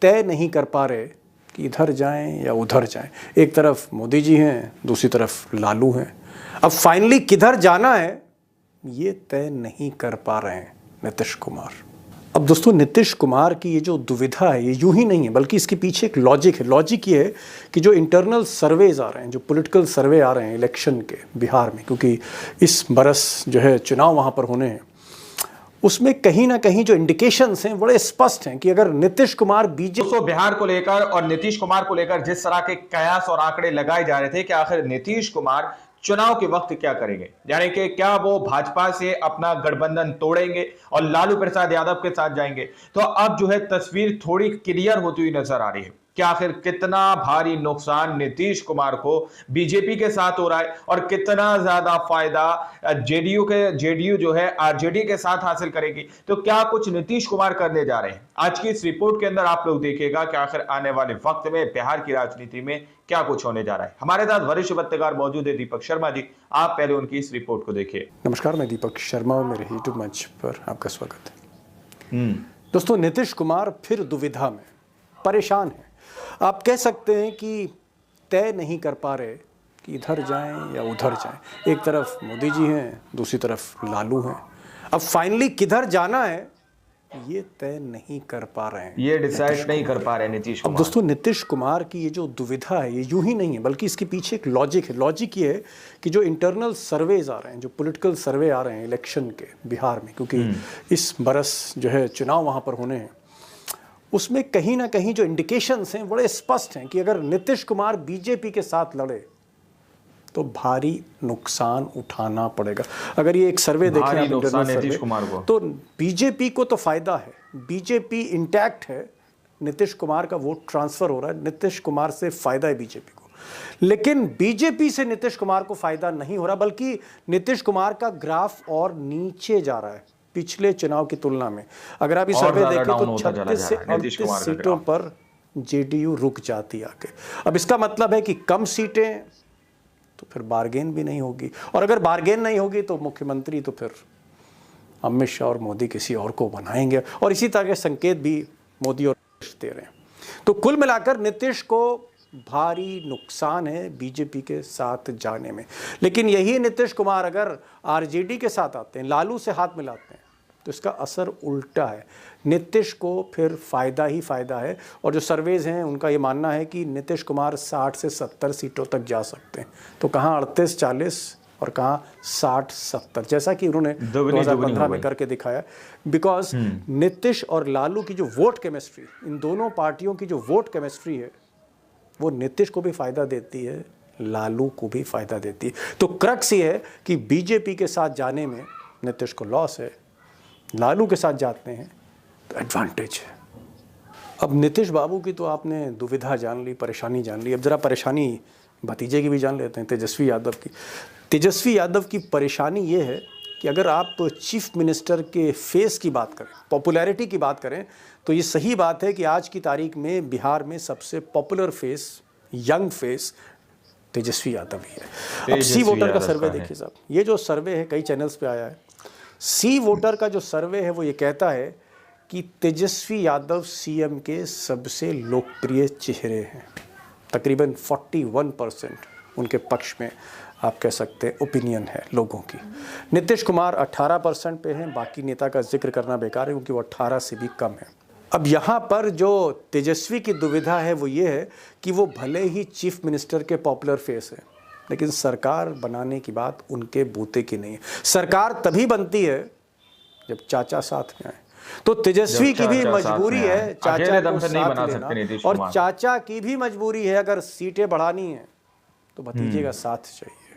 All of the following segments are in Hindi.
तय नहीं कर पा रहे कि इधर जाएं या उधर जाएं। एक तरफ मोदी जी हैं, दूसरी तरफ लालू हैं। अब फाइनली किधर जाना है ये तय नहीं कर पा रहे हैं नीतीश कुमार। अब दोस्तों, नीतीश कुमार की ये जो दुविधा है ये यूं ही नहीं है, बल्कि इसके पीछे एक लॉजिक है। लॉजिक ये है कि जो इंटरनल सर्वेज आ रहे हैं, जो पॉलिटिकल सर्वे आ रहे हैं इलेक्शन के बिहार में, क्योंकि इस बरस जो है चुनाव वहाँ पर होने हैं, उसमें कहीं ना कहीं जो इंडिकेशंस हैं बड़े स्पष्ट हैं कि अगर नीतीश कुमार दोस्तों, बिहार को लेकर और नीतीश कुमार को लेकर जिस तरह के कयास और आंकड़े लगाए जा रहे थे कि आखिर नीतीश कुमार चुनाव के वक्त क्या करेंगे, यानी कि क्या वो भाजपा से अपना गठबंधन तोड़ेंगे और लालू प्रसाद यादव के साथ जाएंगे, तो अब जो है तस्वीर थोड़ी क्लियर होती हुई नजर आ रही है कि आखिर कितना भारी नुकसान नीतीश कुमार को बीजेपी के साथ हो रहा है और कितना ज्यादा फायदा जेडीयू जो है आरजेडी के साथ हासिल करेगी। तो क्या कुछ नीतीश कुमार करने जा रहे हैं, आज की इस रिपोर्ट के अंदर आप लोग देखिएगा कि आखिर आने वाले वक्त में बिहार की राजनीति में क्या कुछ होने जा रहा है। हमारे साथ वरिष्ठ पत्रकार मौजूद है दीपक शर्मा जी, आप पहले उनकी इस रिपोर्ट को देखिए। नमस्कार, मैं दीपक शर्मा और मेरे यूट्यूब मंच पर आपका स्वागत है। दोस्तों, नीतीश कुमार फिर दुविधा में, परेशान है। आप कह सकते हैं कि तय नहीं कर पा रहे कि इधर जाएं या उधर जाएं। एक तरफ मोदी जी हैं, दूसरी तरफ लालू हैं। अब फाइनली किधर जाना है ये तय नहीं कर पा रहे हैं, ये डिसाइड नहीं कर पा रहे नीतीश कुमार। अब दोस्तों, नीतीश कुमार की ये जो दुविधा है ये यूं ही नहीं है, बल्कि इसके पीछे एक लॉजिक है। लॉजिक ये है कि जो इंटरनल सर्वेज आ रहे हैं, जो पॉलिटिकल सर्वे आ रहे हैं इलेक्शन के बिहार में, क्योंकि इस बरस जो है चुनाव वहाँ पर होने हैं, उसमें कहीं ना कहीं जो इंडिकेशंस हैं बड़े स्पष्ट हैं कि अगर नीतीश कुमार बीजेपी के साथ लड़े तो भारी नुकसान उठाना पड़ेगा। अगर ये एक सर्वे देखें आप, इंटरनल सर्वे, तो बीजेपी को तो फायदा है, बीजेपी इंटैक्ट है, नीतीश कुमार का वोट ट्रांसफर हो रहा है, नीतीश कुमार से फायदा है बीजेपी को। लेकिन बीजेपी से नीतीश कुमार को फायदा नहीं हो रहा, बल्कि नीतीश कुमार का ग्राफ और नीचे जा रहा है पिछले चुनाव की तुलना में। अगर आप इस सर्वे देखें तो 36 से 38 सीटों पर जेडीयू रुक जाती आके। अब इसका मतलब है कि कम सीटें तो फिर बार्गेन भी नहीं होगी, और अगर बार्गेन नहीं होगी तो मुख्यमंत्री तो फिर अमित शाह और मोदी किसी और को बनाएंगे, और इसी तरह के संकेत भी मोदी और दे रहे हैं। तो कुल मिलाकर नीतीश को भारी नुकसान है बीजेपी के साथ जाने में। लेकिन यही नीतीश कुमार अगर आरजेडी के साथ आते हैं, लालू से हाथ मिलाते हैं, तो इसका असर उल्टा है, नीतीश को फिर फ़ायदा ही फ़ायदा है। और जो सर्वेज हैं उनका ये मानना है कि नीतीश कुमार 60 से 70 सीटों तक जा सकते हैं। तो कहाँ 38-40 और कहाँ 60-70, जैसा कि उन्होंने 2015 में करके दिखाया। बिकॉज नीतीश और लालू की जो वोट केमिस्ट्री, इन दोनों पार्टियों की जो वोट केमिस्ट्री है, वो नीतीश को भी फ़ायदा देती है, लालू को भी फ़ायदा देती है। तो क्रक्स ये है कि बीजेपी के साथ जाने में नीतीश को लॉस है, लालू के साथ जाते हैं तो एडवांटेज है। अब नीतीश बाबू की तो आपने दुविधा जान ली, परेशानी जान ली। अब ज़रा परेशानी भतीजे की भी जान लेते हैं, तेजस्वी यादव की। तेजस्वी यादव की परेशानी ये है कि अगर आप चीफ मिनिस्टर के फेस की बात करें, पॉपुलैरिटी की बात करें, तो ये सही बात है कि आज की तारीख में बिहार में सबसे popular face, young face Tejashwi Yadav ही है। अब सी वोटर का सर्वे देखिए साहब, ये जो सर्वे है कई चैनल्स पे आया है। सी वोटर का जो सर्वे है वो ये कहता है कि तेजस्वी यादव सीएम के सबसे लोकप्रिय चेहरे हैं। तकरीबन 41% उनके पक्ष में आप कह सकते हैं ओपिनियन है लोगों की। नीतीश कुमार 18% पे हैं, बाकी नेता का जिक्र करना बेकार है क्योंकि वो 18 से भी कम है। अब यहाँ पर जो तेजस्वी की दुविधा है वो ये है कि वो भले ही चीफ मिनिस्टर के पॉपुलर फेस है, लेकिन सरकार बनाने की बात उनके बूते की नहीं है। सरकार तभी बनती है जब चाचा साथ में आए। तो तेजस्वी की भी मजबूरी है चाचा को साथ लेना, और चाचा की भी मजबूरी है अगर सीटें बढ़ानी है तो भतीजे का साथ चाहिए।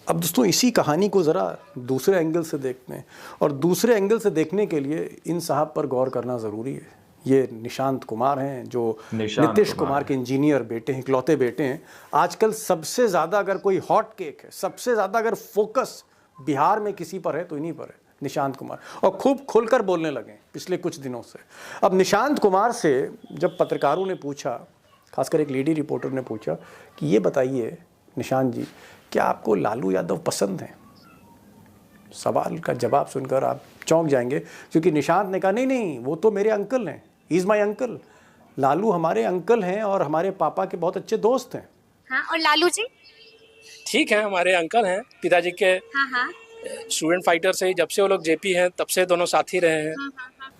अब दोस्तों, इसी कहानी को ज़रा दूसरे एंगल से देखते हैं, और दूसरे एंगल से देखने के लिए इन साहब पर गौर करना ज़रूरी है। ये निशांत कुमार हैं जो नीतीश कुमार के इंजीनियर बेटे हैं, इकलौते बेटे हैं। आजकल सबसे ज़्यादा अगर कोई हॉट केक है, सबसे ज़्यादा अगर फोकस बिहार में किसी पर है तो इन्हीं पर है, निशांत कुमार, और खूब खुलकर बोलने लगे पिछले कुछ दिनों से। अब निशांत कुमार से जब पत्रकारों ने पूछा, खासकर एक लेडी रिपोर्टर ने पूछा कि ये बताइए निशांत जी, क्या आपको लालू यादव पसंद हैं? सवाल का जवाब सुनकर आप चौंक जाएंगे, क्योंकि निशांत ने कहा नहीं नहीं, वो तो मेरे अंकल हैं, he is my uncle, Lalu हमारे अंकल हैं और हमारे पापा के बहुत अच्छे दोस्त हैं। हाँ, और लालू जी? ठीक है, हमारे अंकल हैं, पिताजी के हाँ हाँ स्टूडेंट फाइटर से ही, जब से वो लोग जेपी हैं तब से दोनों साथी रहे हैं।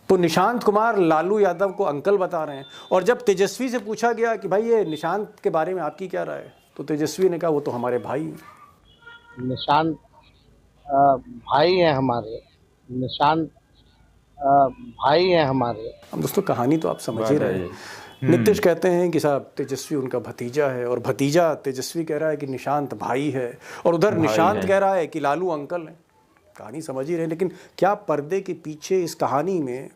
तो निशांत कुमार लालू यादव को अंकल बता रहे हैं। और जब तेजस्वी से पूछा गया कि भाई ये निशांत के बारे में आपकी क्या राय है, तो तेजस्वी ने कहा वो तो हमारे भाई हैं। निशांत भाई हैं हमारे, निशांत भाई हैं हमारे। अब दोस्तों कहानी तो आप समझ ही रहे हैं। नीतीश कहते हैं कि साहब तेजस्वी उनका भतीजा है, और भतीजा तेजस्वी कह रहा है कि निशांत भाई है, और उधर निशांत कह रहा है कि लालू अंकल है। कहानी समझ ही रहे हैं, लेकिन क्या पर्दे के पीछे इस कहानी में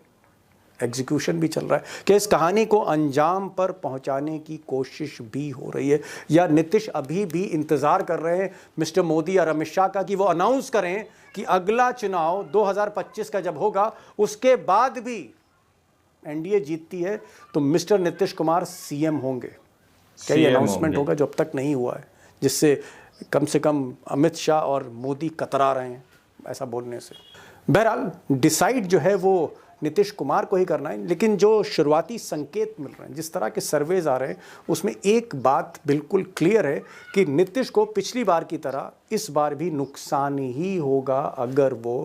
एग्जीक्यूशन भी चल रहा है? क्या इस कहानी को अंजाम पर पहुंचाने की कोशिश भी हो रही है, या नीतीश अभी भी इंतज़ार कर रहे हैं मिस्टर मोदी और अमित शाह का कि वो अनाउंस करें कि अगला चुनाव 2025 का जब होगा उसके बाद भी एनडीए जीतती है तो मिस्टर नीतीश कुमार सीएम होंगे? क्या ये अनाउंसमेंट होगा जो अब तक नहीं हुआ है, जिससे कम से कम अमित शाह और मोदी कतरा रहे हैं ऐसा बोलने से? बहरहाल डिसाइड जो है वो नीतीश कुमार को ही करना है, लेकिन जो शुरुआती संकेत मिल रहे हैं, जिस तरह के सर्वेज आ रहे हैं, उसमें एक बात बिल्कुल क्लियर है कि नीतीश को पिछली बार की तरह इस बार भी नुकसान ही होगा अगर वो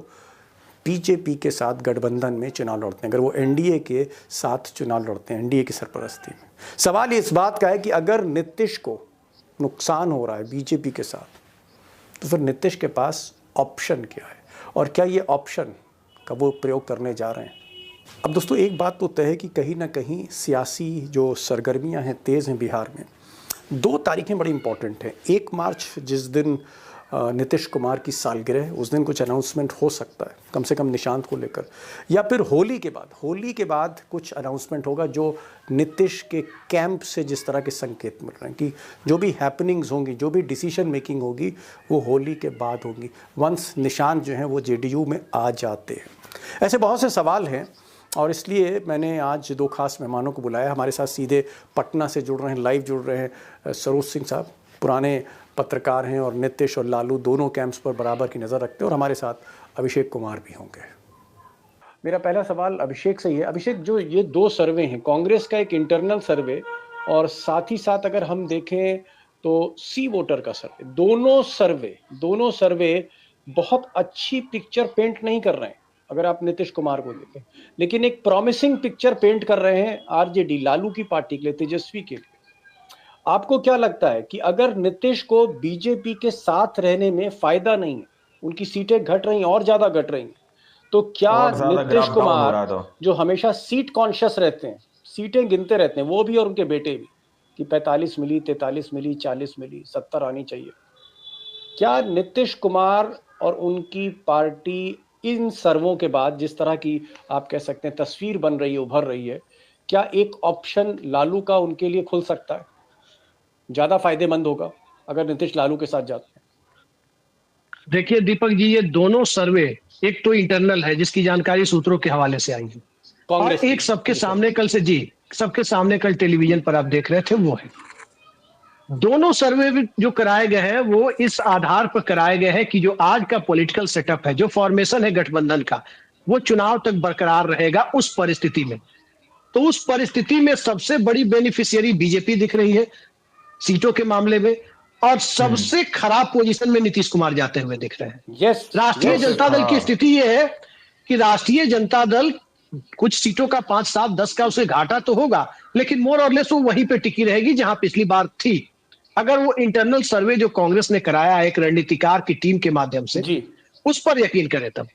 बीजेपी के साथ गठबंधन में चुनाव लड़ते हैं, अगर वो एनडीए के साथ चुनाव लड़ते हैं, एनडीए की सरपरस्ती में। सवाल इस बात का है कि अगर नीतीश को नुकसान हो रहा है बीजेपी के साथ, तो फिर नीतीश के पास ऑप्शन क्या है, और क्या ये ऑप्शन का वो प्रयोग करने जा रहे हैं? अब दोस्तों एक बात तो तय है कि कहीं ना कहीं सियासी जो सरगर्मियां हैं तेज़ हैं बिहार में। 2 तारीखें बड़ी इंपॉर्टेंट हैं। 1 मार्च जिस दिन नीतीश कुमार की सालगिरह, उस दिन कुछ अनाउंसमेंट हो सकता है, कम से कम निशांत को लेकर, या फिर होली के बाद कुछ अनाउंसमेंट होगा जो नीतीश के कैंप से जिस तरह के संकेत मिल रहे हैं कि जो भी हैपनिंग्स होंगी, जो भी डिसीजन मेकिंग होगी वो होली के बाद होगी, वंस निशांत जो हैं वो जेडीयू में आ जाते हैं। ऐसे बहुत से सवाल हैं, और इसलिए मैंने आज 2 खास मेहमानों को बुलाया। हमारे साथ सीधे पटना से जुड़ रहे हैं, लाइव जुड़ रहे हैं सरोज सिंह साहब, पुराने पत्रकार हैं और नीतीश और लालू दोनों कैंप्स पर बराबर की नज़र रखते हैं, और हमारे साथ अभिषेक कुमार भी होंगे। मेरा पहला सवाल अभिषेक से ही है। अभिषेक, जो ये 2 सर्वे हैं, कांग्रेस का एक इंटरनल सर्वे और साथ ही साथ अगर हम देखें तो सी वोटर का सर्वे, दोनों सर्वे बहुत अच्छी पिक्चर पेंट नहीं कर रहे हैं अगर आप नीतीश कुमार को देखें, लेकिन एक प्रॉमिसिंग पिक्चर पेंट कर रहे हैं आरजेडी, लालू की पार्टी के लिए, तेजस्वी के लिए। आपको क्या लगता है कि अगर नीतीश को बीजेपी के साथ रहने में फायदा नहीं है, उनकी सीटें घट रही और ज्यादा घट रही, तो क्या नीतीश कुमार जो हमेशा सीट कॉन्शियस रहते हैं, सीटें गिनते रहते हैं, वो भी और उनके बेटे भी, कि 45 मिली, 43 मिली, 40 मिली, 70 आनी चाहिए, क्या नीतीश कुमार और उनकी पार्टी इन सर्वों के बाद जिस तरह की आप कह सकते हैं तस्वीर बन रही है, उभर रही है, क्या एक ऑप्शन लालू का उनके लिए खुल सकता है, ज्यादा फायदेमंद होगा अगर नीतीश लालू के साथ जाते हैं? देखिए दीपक जी, ये दोनों सर्वे, एक तो इंटरनल है जिसकी जानकारी सूत्रों के हवाले से आई है, और एक सबके सामने कल टेलीविजन पर आप देख रहे थे, वो है। दोनों सर्वे जो कराए गए हैं वो इस आधार पर कराए गए हैं कि जो आज का पॉलिटिकल सेटअप है, जो फॉर्मेशन है गठबंधन का, वो चुनाव तक बरकरार रहेगा उस परिस्थिति में। तो उस परिस्थिति में सबसे बड़ी बेनिफिशियरी बीजेपी दिख रही है सीटों के मामले में, और सबसे खराब पोजीशन में नीतीश कुमार जाते हुए दिख रहे हैं। राष्ट्रीय जनता दल की स्थिति यह है कि राष्ट्रीय जनता दल कुछ सीटों का 5, 7, 10 का उसे घाटा तो होगा, लेकिन मोर और लेस वो वहीं पे टिकी रहेगी जहां पिछली बार थी। अगर वो इंटरनल सर्वे जो कांग्रेस ने कराया एक रणनीतिकार की टीम के माध्यम से उस पर यकीन करें, तब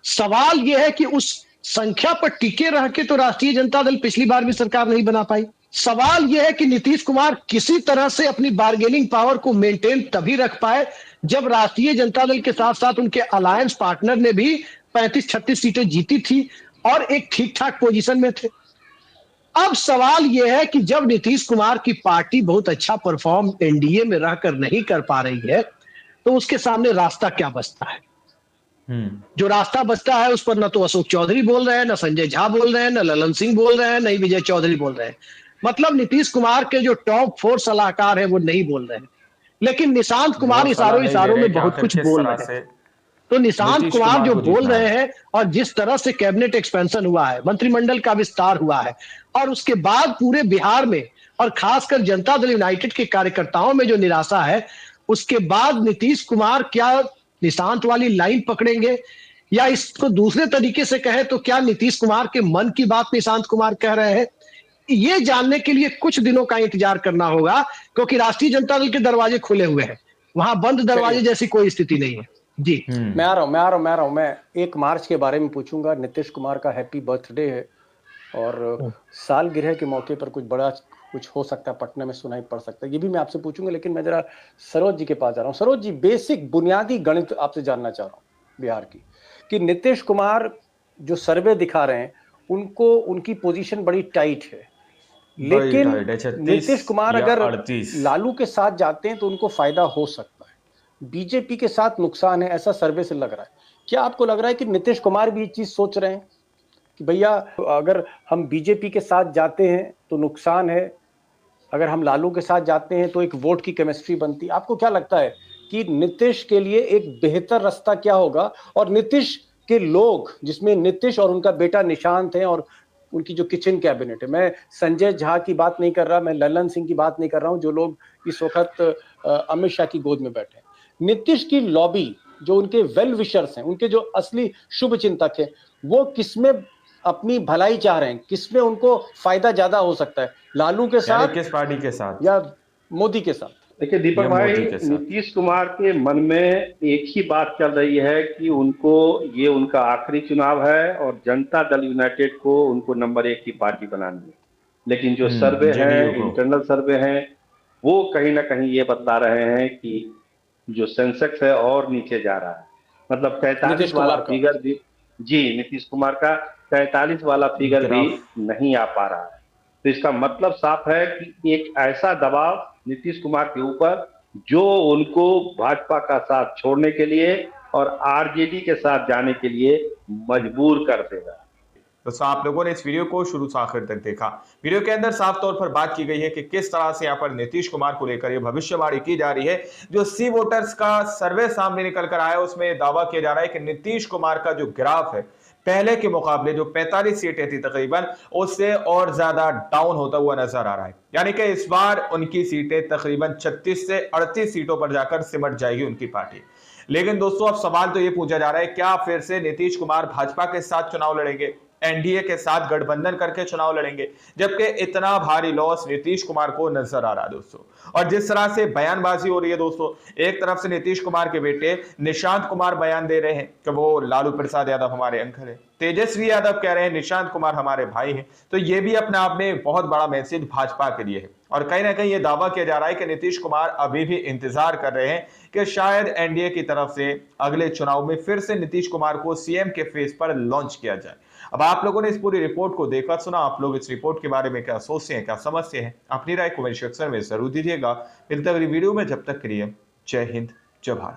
सवाल यह है कि उस संख्या पर टिके रह के तो राष्ट्रीय जनता दल पिछली बार भी सरकार नहीं बना पाई। सवाल यह है कि नीतीश कुमार किसी तरह से अपनी बार्गेनिंग पावर को मेंटेन तभी रख पाए जब राष्ट्रीय जनता दल के साथ साथ उनके अलायंस पार्टनर ने भी 35-36 सीटें जीती थी और एक ठीक ठाक पोजीशन में थे। अब सवाल यह है कि जब नीतीश कुमार की पार्टी बहुत अच्छा परफॉर्म एनडीए में रहकर नहीं कर पा रही है, तो उसके सामने रास्ता क्या बचता है? जो रास्ता बचता है उस पर न तो अशोक चौधरी बोल रहे हैं, न संजय झा बोल रहे हैं, न ललन सिंह बोल रहे हैं, न ही विजय चौधरी बोल रहे हैं। मतलब नीतीश कुमार के जो टॉप 4 सलाहकार हैं वो नहीं बोल रहे हैं, लेकिन निशांत कुमार इशारों में बहुत कुछ बोल रहे हैं। तो निशांत नीतीश कुमार कुमार जो को बोल जीतना रहे है। हैं और जिस तरह से कैबिनेट एक्सपेंशन हुआ है, मंत्रिमंडल का विस्तार हुआ है, और उसके बाद पूरे बिहार में और खासकर जनता दल यूनाइटेड के कार्यकर्ताओं में जो निराशा है, उसके बाद नीतीश कुमार क्या निशांत वाली लाइन पकड़ेंगे, या इसको दूसरे तरीके से कहे तो क्या नीतीश कुमार के मन की बात निशांत कुमार कह रहे हैं, ये जानने के लिए कुछ दिनों का इंतजार करना होगा, क्योंकि राष्ट्रीय जनता दल के दरवाजे खुले हुए हैं, वहां बंद दरवाजे जैसी कोई स्थिति नहीं है। जी मैं आ रहा हूं। मैं 1 मार्च के बारे में पूछूंगा। नीतीश कुमार का हैप्पी बर्थडे है और सालगिरह के मौके पर कुछ हो सकता है, पटना में सुनाई पड़ सकता है, ये भी मैं आपसे पूछूंगा। लेकिन मैं जरा सरोज जी के पास जा रहा हूँ। सरोज जी, बेसिक बुनियादी गणित आपसे जानना चाह रहा हूँ बिहार की, कि नीतीश कुमार जो सर्वे दिखा रहे हैं उनको, उनकी पोजीशन बड़ी टाइट है, लेकिन नीतीश कुमार अगर 38 लालू के साथ जाते हैं तो उनको फायदा हो सकता है, बीजेपी के साथ नुकसान है, ऐसा सर्वे से लग रहा है। क्या आपको लग रहा है कि नीतीश कुमार भी ये चीज सोच रहे हैं कि भैया अगर हम बीजेपी के साथ जाते हैं तो नुकसान है, अगर हम लालू के साथ जाते हैं तो एक वोट की केमिस्ट्री बनती? आपको क्या लगता है कि नीतीश के लिए एक बेहतर रास्ता क्या होगा? और नीतीश के लोग, जिसमें नीतीश और उनका बेटा निशांत हैं और उनकी जो किचन कैबिनेट है, मैं संजय झा की बात नहीं कर रहा, मैं ललन सिंह की बात नहीं कर रहा हूं, जो लोग इस वक्त अमित शाह की गोद में बैठे हैं, नीतीश की लॉबी, जो उनके वेल विशर्स हैं, उनके जो असली शुभ चिंतक हैं, वो किसमें अपनी भलाई चाह रहे हैं, किसमें उनको फायदा ज्यादा हो सकता है, लालू के साथ, किस पार्टी के साथ, या मोदी के साथ? देखिए दीपक भाई, नीतीश कुमार के मन में एक ही बात चल रही है कि उनको, ये उनका आखिरी चुनाव है और जनता दल यूनाइटेड को उनको नंबर 1 की पार्टी बनानी है। लेकिन जो सर्वे हैं, इंटरनल सर्वे हैं, वो कहीं ना कहीं ये बता रहे हैं कि जो सेंसेक्स है और नीचे जा रहा है। मतलब 43 वाला फिगर भी, जी नीतीश कुमार का 43 वाला फिगर भी नहीं आ पा रहा है। तो इसका मतलब साफ है कि एक ऐसा दबाव नीतीश कुमार के ऊपर जो उनको भाजपा का साथ छोड़ने के लिए और आरजेडी के साथ जाने के लिए मजबूर कर देगा। तो आप लोगों ने इस वीडियो को शुरू से आखिर तक देखा। वीडियो के अंदर साफ तौर पर बात की गई है कि किस तरह से यहाँ पर नीतीश कुमार को लेकर ये भविष्यवाणी की जा रही है। जो सी वोटर्स का सर्वे सामने निकल कर आया, उसमें दावा किया जा रहा है कि नीतीश कुमार का जो ग्राफ है पहले के मुकाबले जो 45 सीटें थी तकरीबन, उससे और ज्यादा डाउन होता हुआ नजर आ रहा है। यानी कि इस बार उनकी सीटें तकरीबन 36 से 38 सीटों पर जाकर सिमट जाएगी उनकी पार्टी। लेकिन दोस्तों, अब सवाल तो ये पूछा जा रहा है, क्या फिर से नीतीश कुमार भाजपा के साथ चुनाव लड़ेंगे, एनडीए के साथ गठबंधन करके चुनाव लड़ेंगे, जबकि इतना भारी लॉस नीतीश कुमार को नजर आ रहा है दोस्तों। और जिस तरह से बयानबाजी हो रही है दोस्तों, एक तरफ से नीतीश कुमार के बेटे निशांत कुमार बयान दे रहे हैं कि वो लालू प्रसाद यादव हमारे अंकल है, तेजस्वी यादव कह रहे हैं निशांत कुमार हमारे भाई हैं। तो ये भी अपने आप में बहुत बड़ा मैसेज भाजपा के लिए है। और कहीं ना कहीं ये दावा किया जा रहा है कि नीतीश कुमार अभी भी इंतजार कर रहे हैं कि शायद एनडीए की तरफ से अगले चुनाव में फिर से नीतीश कुमार को सीएम के फेस पर लॉन्च किया जाए। अब आप लोगों ने इस पूरी रिपोर्ट को देखा सुना, आप लोग इस रिपोर्ट के बारे में क्या सोचते हैं, क्या समझते हैं, अपनी राय कमेंट सेक्शन में जरूर दीजिएगा। मिलते अगली वीडियो में, जब तक के लिए जय हिंद, जय भारत।